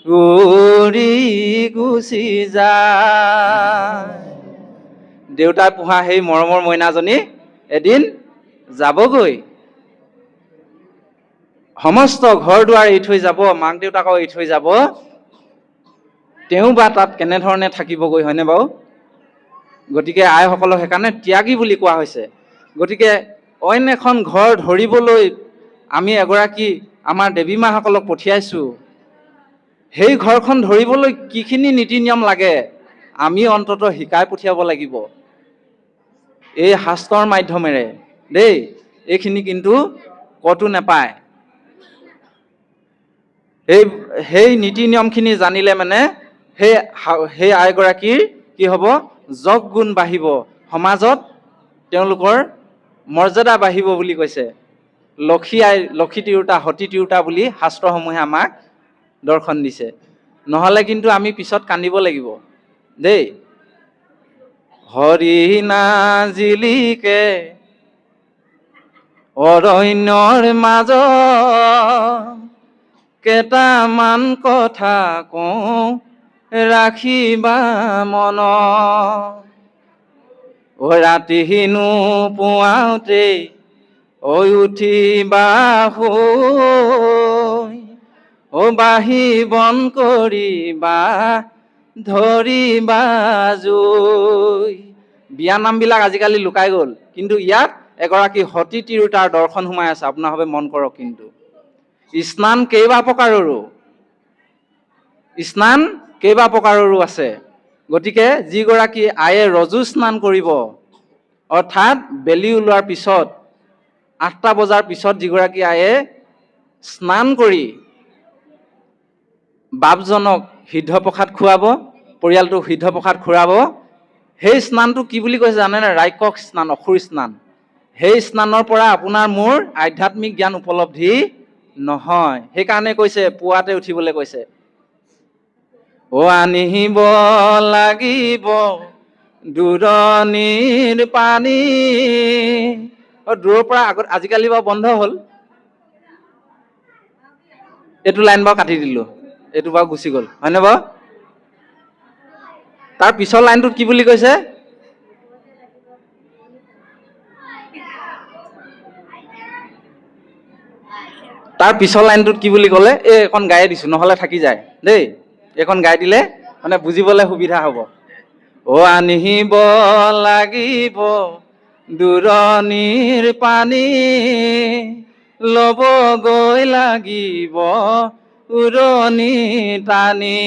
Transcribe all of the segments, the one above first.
উৰি গুচি যায়। দেউতাই পোহা সেই মৰমৰ মইনাজনী এদিন যাবগৈ। সমস্ত ঘৰ দুৱাৰ এৰি থৈ যাব, মাক দেউতাকক এৰি থৈ যাব, তেওঁ বা তাত কেনেধৰণে থাকিবগৈ, হয়নে বাৰু? গতিকে আইসকলক সেইকাৰণে ত্যাগী বুলি কোৱা হৈছে। গতিকে অইন এখন ঘৰ ধৰিবলৈ আমি এগৰাকী আমাৰ দেৱী মাসকলক পঠিয়াইছো। সেই ঘৰখন ধৰিবলৈ কিখিনি নীতি নিয়ম লাগে আমি অন্ততঃ শিকাই পঠিয়াব লাগিব এই শাস্ত্ৰৰ মাধ্যমেৰে দেই। এইখিনি কিন্তু কতো নাপায়। সেই নীতি নিয়মখিনি জানিলে মানে সেই আইগৰাকীৰ কি হ'ব, যশ গুণ বাঢ়িব, সমাজত তেওঁলোকৰ মৰ্যাদা বাঢ়িব বুলি কৈছে। লক্ষী তিৰোতা সতী তিৰোতা বুলি শাস্ত্ৰসমূহে আমাক দৰ্শন দিছে। নহ'লে কিন্তু আমি পিছত কান্দিব লাগিব দেই। হৰি নাজিলিকে অৰণ্যৰ মাজত কেইটামান কথা কওঁ ৰাখিবা মনত। ৰাতি নোপোৱাওতে উঠিবা শুই, বাঁহী বন কৰিবা ধৰিবা জুই। বিয়ানামবিলাক আজিকালি লুকাই গ'ল, কিন্তু ইয়াত এগৰাকী সতী তিৰোতাৰ দৰ্শন সোমাই আছে। আপোনাৰভাৱে মন কৰক। কিন্তু স্নান কেইবা প্ৰকাৰৰো আছে। গতিকে যিগৰাকী আয়ে ৰজু স্নান কৰিব, অৰ্থাৎ বেলি ওলোৱাৰ পিছত 8টা বজাৰ পিছত যিগৰাকী আয়ে স্নান কৰি বাপজনক সিদ্ধ প্ৰসাদ খুৱাব, পৰিয়ালটোক সিদ্ধ প্ৰসাদ খুৱাব, সেই স্নানটো কি বুলি কৈছে জানেনে? ৰাক্ষস স্নান, অসুৰ স্নান। সেই স্নানৰ পৰা আপোনাৰ মোৰ আধ্যাত্মিক জ্ঞান উপলব্ধি নহয়। সেইকাৰণে কৈছে পুৱাতে উঠিবলৈ কৈছে। আনিব লাগিব দূৰণিৰ পানী। দূৰৰ পৰা আজিকালি বাৰু বন্ধ হ'ল। এইটো লাইন বাৰু কাটি দিলো, এইটো বাৰু গুচি গ'ল, হয়নে বাৰু? তাৰ পিছৰ লাইনটোত কি বুলি কৈছে? তাৰ পিছৰ লাইনটোত কি বুলি ক'লে? এইখন গায়ে দিছো, নহ'লে থাকি যায় দেই। এইখন গাই দিলে মানে বুজিবলৈ সুবিধা হ'ব। আনিব লাগিব দূৰণিৰ পানী, ল'বগৈ লাগিব উৰণি টানি।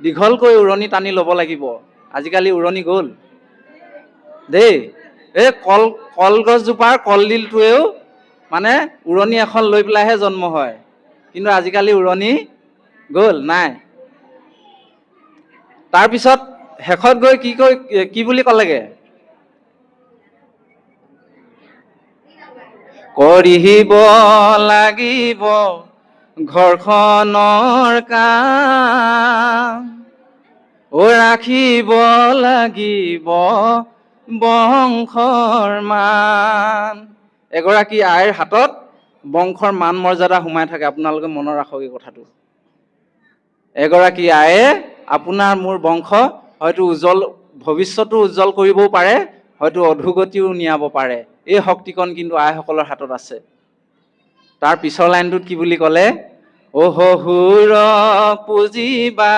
দীঘলকৈ উৰণি টানি ল'ব লাগিব। আজিকালি উৰণি গ'ল দেই। এই কলগছজোপাৰ কলডিলটোৱেও মানে উৰণি এখন লৈ পেলাইহে জন্ম হয়, কিন্তু আজিকালি উৰণি গ'ল, নাই। তাৰপিছত শেষত গৈ কি বুলি ক'লেগে? কৰিব লাগিব ঘৰখনৰ কাম, ৰাখিব লাগিব বংশৰ মান। এগৰাকী আইৰ হাতত বংশৰ মান মৰ্যাদা সোমাই থাকে। আপোনালোকে মনত ৰাখক এই কথাটো। এগৰাকী আয়ে আপোনাৰ মোৰ বংশ হয়তো ভৱিষ্যতো উজ্জ্বল কৰিবও পাৰে, হয়তো অধোগতিও নিয়াব পাৰে। এই শক্তিকণ কিন্তু আইসকলৰ হাতত আছে। তাৰ পিছৰ লাইনটোত কি বুলি ক'লে? শহুৰ পুজিবা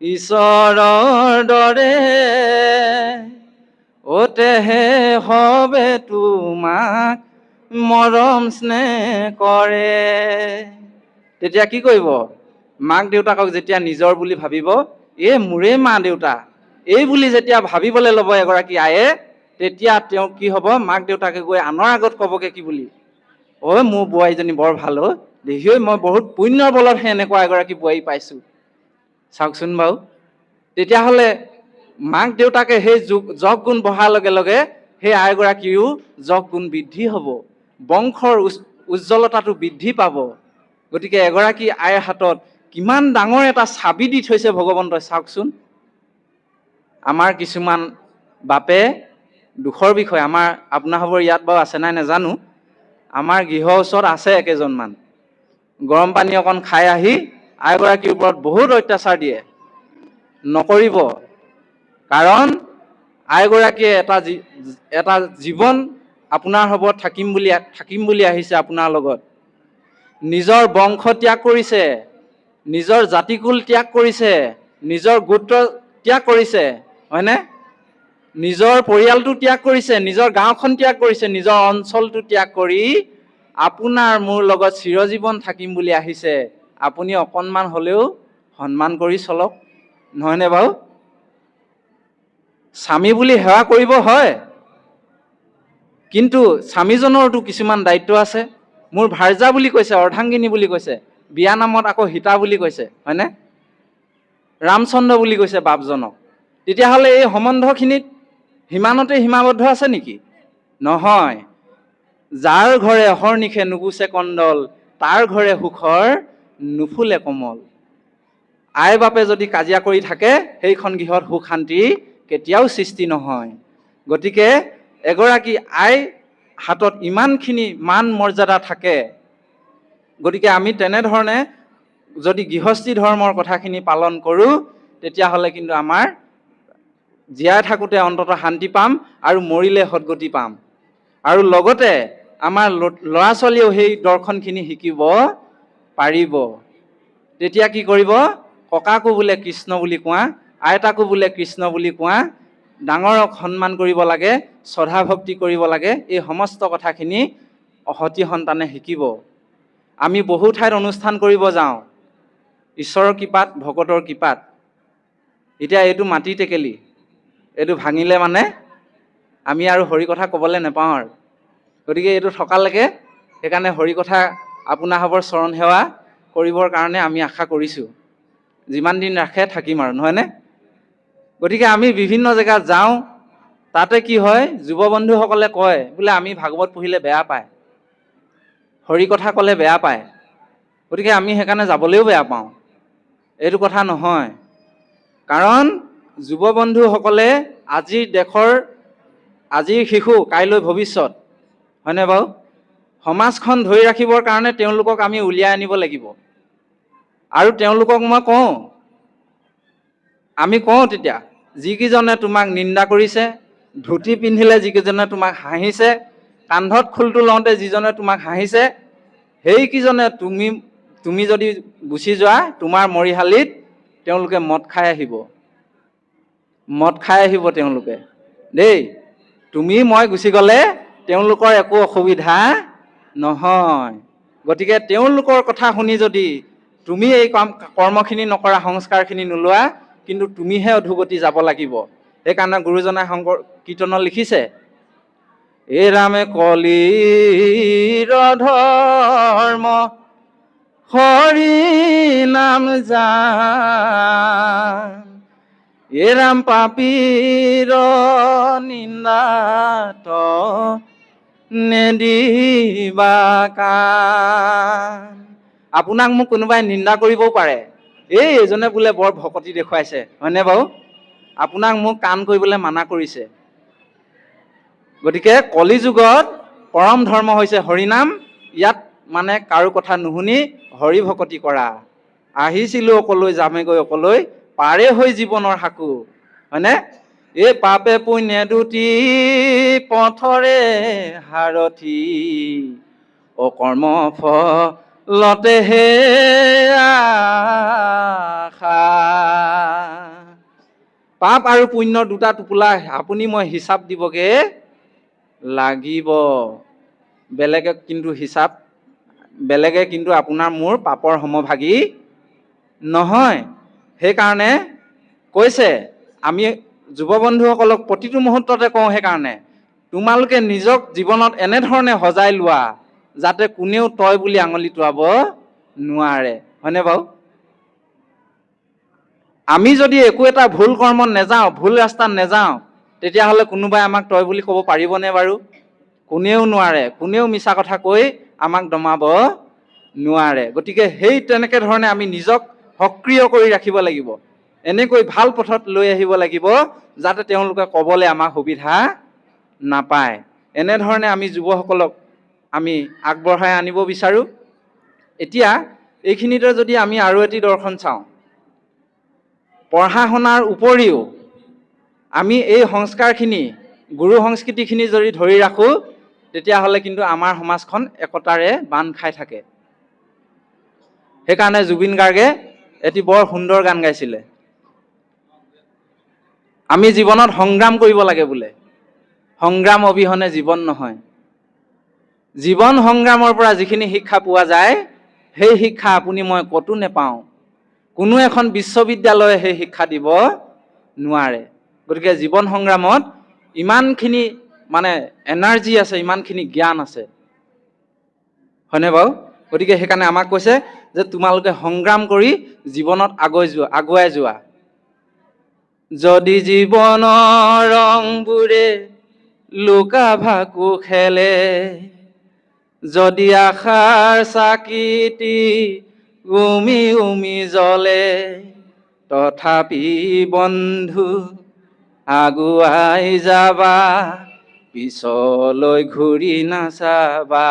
ঈশ্বৰৰ দৰে, তেহে হবে তোমাক মৰম স্নেহ কৰে। তেতিয়া কি কৰিব? মাক দেউতাকক যেতিয়া নিজৰ বুলি ভাবিব, মোৰে মা দেউতা এই বুলি যেতিয়া ভাবিবলৈ ল'ব এগৰাকী আয়ে, তেতিয়া তেওঁ কি হ'ব? মাক দেউতাকে গৈ আনৰ আগত ক'বগে কি বুলি? মোৰ বোৱাৰীজনী বৰ ভাল দেহি, মই বহুত পুণ্যৰ বলতহে এনেকুৱা এগৰাকী বোৱাৰী পাইছো। চাওকচোন বাৰু। তেতিয়াহ'লে মাক দেউতাকে সেই যশ গুণ বঢ়াৰ লগে লগে সেই আইগৰাকীও যশ গুণ বৃদ্ধি হ'ব, বংশৰ উজ্জ্বলতাটো বৃদ্ধি পাব। গতিকে এগৰাকী আইৰ হাতত কিমান ডাঙৰ এটা চাবি দি থৈছে ভগৱন্তই, চাওকচোন। আমাৰ কিছুমান বাপে দুখৰ বিষয়, আপোনাৰবোৰ ইয়াত বাৰু আছে নাই নাজানো, আমাৰ গৃহৰ ওচৰত আছে একেজনমান। গৰম পানী অকণ খাই আহি আইগৰাকীৰ ওপৰত বহুত অত্যাচাৰ দিয়ে। নকৰিব, কাৰণ আইগৰাকীয়ে এটা জীৱন আপোনাৰ হ'ব, থাকিম বুলি আহিছে আপোনাৰ লগত। নিজৰ বংশ ত্যাগ কৰিছে, নিজৰ জাতিকুল ত্যাগ কৰিছে, নিজৰ গোত্ৰ ত্যাগ কৰিছে, হয়নে? নিজৰ পৰিয়ালটো ত্যাগ কৰিছে, নিজৰ গাঁওখন ত্যাগ কৰিছে, নিজৰ অঞ্চলটো ত্যাগ কৰি আপোনাৰ মোৰ লগত চিৰজীৱন থাকিম বুলি আহিছে। আপুনি অকণমান হ'লেও সন্মান কৰি চলক, নহয়নে বাৰু? স্বামী বুলি সেৱা কৰিব হয়, কিন্তু স্বামীজনৰতো কিছুমান দায়িত্ব আছে। মোৰ ভাৰ্যা বুলি কৈছে, অৰ্ধাংগিনী বুলি কৈছে, বিয়া নামত আকৌ সীতা বুলি কৈছে, হয়নে? ৰামচন্দ্ৰ বুলি কৈছে বাপজনক। তেতিয়াহ'লে এই সম্বন্ধখিনিত সিমানতে সীমাবদ্ধ আছে নেকি? নহয়। যাৰ ঘৰে অহৰ্নিশে নুগুছে কণ্ডল, তাৰ ঘৰে সুখৰ নুফুলে কমল। আই বাপে যদি কাজিয়া কৰি থাকে, সেইখন গৃহত সুখ শান্তি কেতিয়াও সৃষ্টি নহয়। গতিকে এগৰাকী আই হাতত ইমানখিনি মান মৰ্যাদা থাকে। গতিকে আমি তেনেধৰণে যদি গৃহস্থী ধৰ্মৰ কথাখিনি পালন কৰোঁ, তেতিয়াহ'লে কিন্তু আমাৰ জীয়াই থাকোঁতে অন্ততঃ শান্তি পাম আৰু মৰিলে সদ্গতি পাম। আৰু লগতে আমাৰ ল'ৰা ছোৱালীয়েও সেই দৰ্শনখিনি শিকিব পাৰিব। তেতিয়া কি কৰিব? ককাকো বোলে কৃষ্ণ বুলি কোৱা, আইতাকো বোলে কৃষ্ণ বুলি কোৱা, ডাঙৰক সন্মান কৰিব লাগে, শ্ৰদ্ধা ভক্তি কৰিব লাগে, এই সমস্ত কথাখিনি সতি সন্তানে শিকিব। আমি বহু ঠাইত অনুষ্ঠান কৰিব যাওঁ, ঈশ্বৰৰ কৃপাত, ভকতৰ কৃপাত। এতিয়া এইটো মাটি টেকেলি, এইটো ভাঙিলে মানে আমি আৰু হৰি কথা ক'বলৈ নাপাওঁ আৰু। গতিকে এইটো থকালৈকে সেইকাৰণে হৰি কথা আপোনাসৱৰ চৰণ সেৱা কৰিবৰ কাৰণে আমি আশা কৰিছোঁ। যিমান দিন ৰাখে থাকিম আৰু, নহয়নে? গতিকে আমি বিভিন্ন জেগাত যাওঁ, তাতে কি হয়, যুৱ বন্ধুসকলে কয় বোলে আমি ভাগৱত পঢ়িলে বেয়া পায়, হৰি কথা ক'লে বেয়া পায়। গতিকে আমি সেইকাৰণে যাবলৈও বেয়া পাওঁ। এইটো কথা নহয়। কাৰণ যুৱ বন্ধুসকলে আজিৰ শিশু কাইলৈ ভৱিষ্যত, হয়নে বাৰু? সমাজখন ধৰি ৰাখিবৰ কাৰণে তেওঁলোকক আমি উলিয়াই আনিব লাগিব। আৰু তেওঁলোকক মই কওঁ, আমি কওঁ তেতিয়া, যিকেইজনে তোমাক নিন্দা কৰিছে, ধুতি পিন্ধিলে যিকেইজনে তোমাক হাঁহিছে, কান্ধত খোলটো লওঁতে যিজনে তোমাক হাঁহিছে, সেইকেইজনে তুমি যদি গুচি যোৱা, তোমাৰ মৰিশালিত তেওঁলোকে মদ খাই আহিব তেওঁলোকে দেই। তুমি মই গুচি গ'লে তেওঁলোকৰ একো অসুবিধা নহয়। গতিকে তেওঁলোকৰ কথা শুনি যদি তুমি এই কৰ্মখিনি নকৰা, সংস্কাৰখিনি নোলোৱা, কিন্তু তুমিহে অধোগতি যাব লাগিব। সেইকাৰণে গুৰুজনাই শংকৰ কীৰ্তনত লিখিছে, এ ৰামে কলিৰ ধৰ্ম হৰি নাম জান, এ ৰাম পাপীৰ নিন্দাত নেদিবা কাণ। আপোনাক মোক কোনোবাই নিন্দা কৰিবও পাৰে, এইজনে বোলে বৰ ভকতি দেখুৱাইছে, হয়নে বাৰু? আপোনাক মোক কাণ কৰিবলৈ মানা কৰিছে। গতিকে কলি যুগত পৰম ধৰ্ম হৈছে হৰিনাম। ইয়াত মানে কাৰো কথা নুশুনি হৰি ভকতি কৰা। আহিছিলো অকলৈ, যামেগৈ অকলৈ, পাৰে হৈ জীৱনৰ সাকু, হয়নে? এই পাপে পুণ্যে দুটি পথৰে সাৰথি, অকৰ্ম ফলতে হে আশা। পাপ আৰু পুণ্যৰ দুটা টোপোলা আপুনি মই হিচাপ দিবগে লাগিব। বেলেগে কিন্তু আপোনাৰ মোৰ পাপৰ সমভাগী নহয়। সেইকাৰণে কৈছে, আমি যুৱ বন্ধুসকলক প্ৰতিটো মুহূৰ্ততে কওঁ, সেইকাৰণে তোমালোকে নিজক জীৱনত এনেধৰণে সজাই লোৱা, যাতে কোনেও তই বুলি আঙুলি টোৱাব নোৱাৰে, হয়নে বাৰু? আমি যদি একো এটা ভুল কৰ্মত নেযাওঁ, ভুল ৰাস্তাত নেযাওঁ, তেতিয়াহ'লে কোনোবাই আমাক তই বুলি ক'ব পাৰিবনে বাৰু? কোনেও নোৱাৰে। কোনেও মিছা কথা কৈ আমাক দমাব নোৱাৰে। গতিকে তেনেকে ধৰণে আমি নিজক সক্ৰিয় কৰি ৰাখিব লাগিব। এনেকৈ ভাল পথত লৈ আহিব লাগিব, যাতে তেওঁলোকে ক'বলৈ আমাক সুবিধা নাপায়। এনেধৰণে আমি যুৱসকলক আমি আগবঢ়াই আনিব বিচাৰোঁ। এতিয়া এইখিনিতে যদি আমি আৰু এটি দৰ্শন চাওঁ, পঢ়া শুনাৰ উপৰিও আমি এই সংস্কাৰখিনি, গুৰু সংস্কৃতিখিনি যদি ধৰি ৰাখোঁ, তেতিয়াহ'লে কিন্তু আমাৰ সমাজখন একতাৰে বান্ধ খাই থাকে। সেইকাৰণে জুবিন গাৰ্গে এটি বৰ সুন্দৰ গান গাইছিলে, আমি জীৱনত সংগ্ৰাম কৰিব লাগে বোলে, সংগ্ৰাম অবিহনে জীৱন নহয়। জীৱন সংগ্ৰামৰ পৰা যিখিনি শিক্ষা পোৱা যায়, সেই শিক্ষা আপুনি মই ক'তো নেপাওঁ। কোনো এখন বিশ্ববিদ্যালয়ে সেই শিক্ষা দিব নোৱাৰে। গতিকে জীৱন সংগ্ৰামত ইমানখিনি মানে এনাৰ্জি আছে, ইমানখিনি জ্ঞান আছে, হয়নে বাৰু? গতিকে সেইকাৰণে আমাক কৈছে যে তোমালোকে সংগ্ৰাম কৰি জীৱনত আগুৱাই যোৱা। যদি জীৱনৰ ৰংবোৰে লুকা ভাকু খেলে, যদি আশাৰ চাকিটি উমি উমি জ্বলে, তথাপি বন্ধু আগুৱাই যাবা, পিছলৈ ঘূৰি নাচাবা,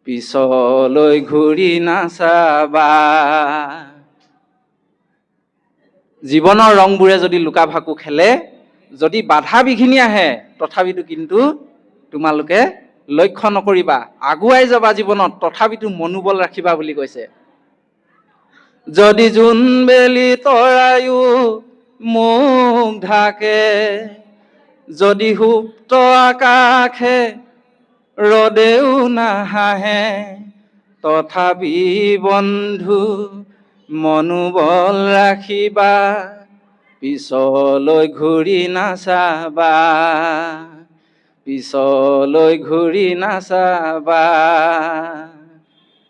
পিছলৈ ঘূৰি নাচাবা। জীৱনৰ ৰংবোৰে যদি লুকা ভাকু খেলে, যদি বাধা বিঘিনি আহে, তথাপিতো কিন্তু তোমালোকে লক্ষ্য নকৰিবা, আগুৱাই যাবা জীৱনত, তথাপিতো মনোবল ৰাখিবা বুলি কৈছে। যদি জোনবেলি তৰায়ো মুখ ঢাকে, যদি সুপ্ত আকাশে ৰদেও নাহাহে, তথাপি বন্ধু মনোবল ৰাখিবা, পিছলৈ ঘূৰি নাচাবা, পিছলৈ ঘূৰি নাচাবা।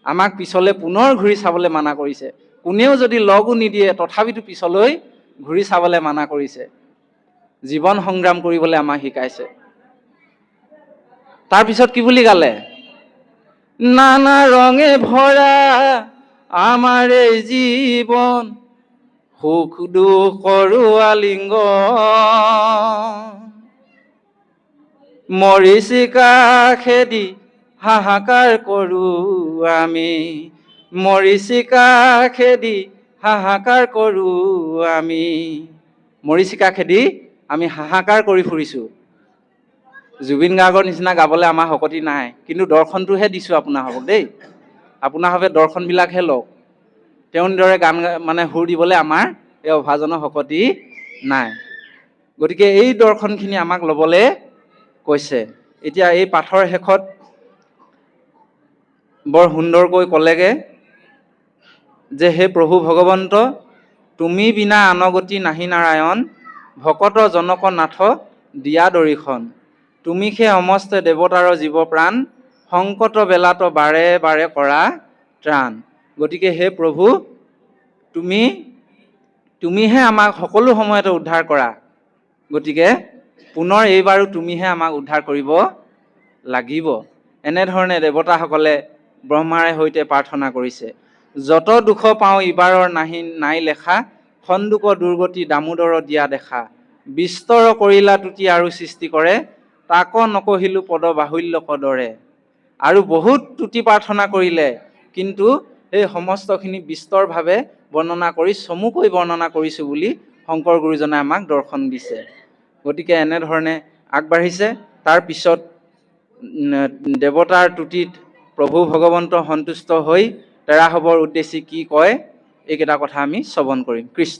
আমাক পিছলৈ পুনৰ ঘূৰি চাবলৈ মানা কৰিছে। কোনেও যদি লগো নিদিয়ে, তথাপিতো পিছলৈ ঘূৰি চাবলৈ মানা কৰিছে। জীৱন সংগ্ৰাম কৰিবলৈ আমাক শিকাইছে। তাৰপিছত কি বুলি গালে? নানা ৰঙে ভৰা আমাৰ এই জীৱন, সুখ দুখৰো আলিংগন, মৰিচিকা খেদি হাহাকাৰ কৰোঁ আমি, মৰিচিকা খেদি হাহাকাৰ কৰোঁ আমি। মৰিচিকা খেদি আমি হাহাকাৰ কৰি ফুৰিছোঁ। জুবিন গাৰ্গৰ নিচিনা গাবলৈ আমাৰ শক্তি নাই, কিন্তু দৰ্শনটোহে দিছোঁ আপোনালোকক দেই। আপোনালোকে দৰ্শনবিলাকহে লওক। তেওঁৰ দৰে গান মানে সুৰ দিবলৈ আমাৰ এই অভাজনৰ শক্তি নাই। গতিকে এই দৰ্শনখিনি আমাক ল'বলৈ কৈছে। এতিয়া এই পাঠৰ শেষত বৰ সুন্দৰকৈ ক'লেগে যে হে প্ৰভু ভগৱন্ত, তুমি বিনা আনগতি নাহি নাৰায়ণ, ভকত জনক নাথ দিয়া দৰিখন, তুমি সেই সমস্ত দেৱতাৰ জীৱ প্ৰাণ, সংকট বেলাত বাৰে বাৰে কৰা ত্ৰাণ। গতিকে হে প্ৰভু, তুমিহে আমাক সকলো সময়তে উদ্ধাৰ কৰা। গতিকে পুনৰ এইবাৰো তুমিহে আমাক উদ্ধাৰ কৰিব লাগিব। এনেধৰণে দেৱতাসকলে ব্ৰহ্মাৰে সৈতে প্ৰাৰ্থনা কৰিছে। যত দুখ পাওঁ ইবাৰৰ নাই লেখা, সন্দুক দুৰ্গতি দামোদৰ দিয়া দেখা, বিস্তৰ কৰিলা তুতি আৰু সৃষ্টি কৰে, তাক নকহিলো পদ বাহুল্য পদৰে। আৰু বহুত তুতি প্ৰাৰ্থনা কৰিলে, কিন্তু এই সমস্তখিনি বিস্তৰভাৱে বৰ্ণনা কৰি চমুকৈ বৰ্ণনা কৰিছোঁ বুলি শংকৰ গুৰুজনে আমাক দৰ্শন দিছে। গতিকে এনেধৰণে আগবাঢ়িছে। তাৰ পিছত দেৱতাৰ তুতিত প্ৰভু ভগৱন্ত সন্তুষ্ট হৈ তেৰা হবৰ উদ্দেশ্যি কি কয়, এইকেইটা কথা আমি শ্ৰৱণ কৰিম। কৃষ্ণ।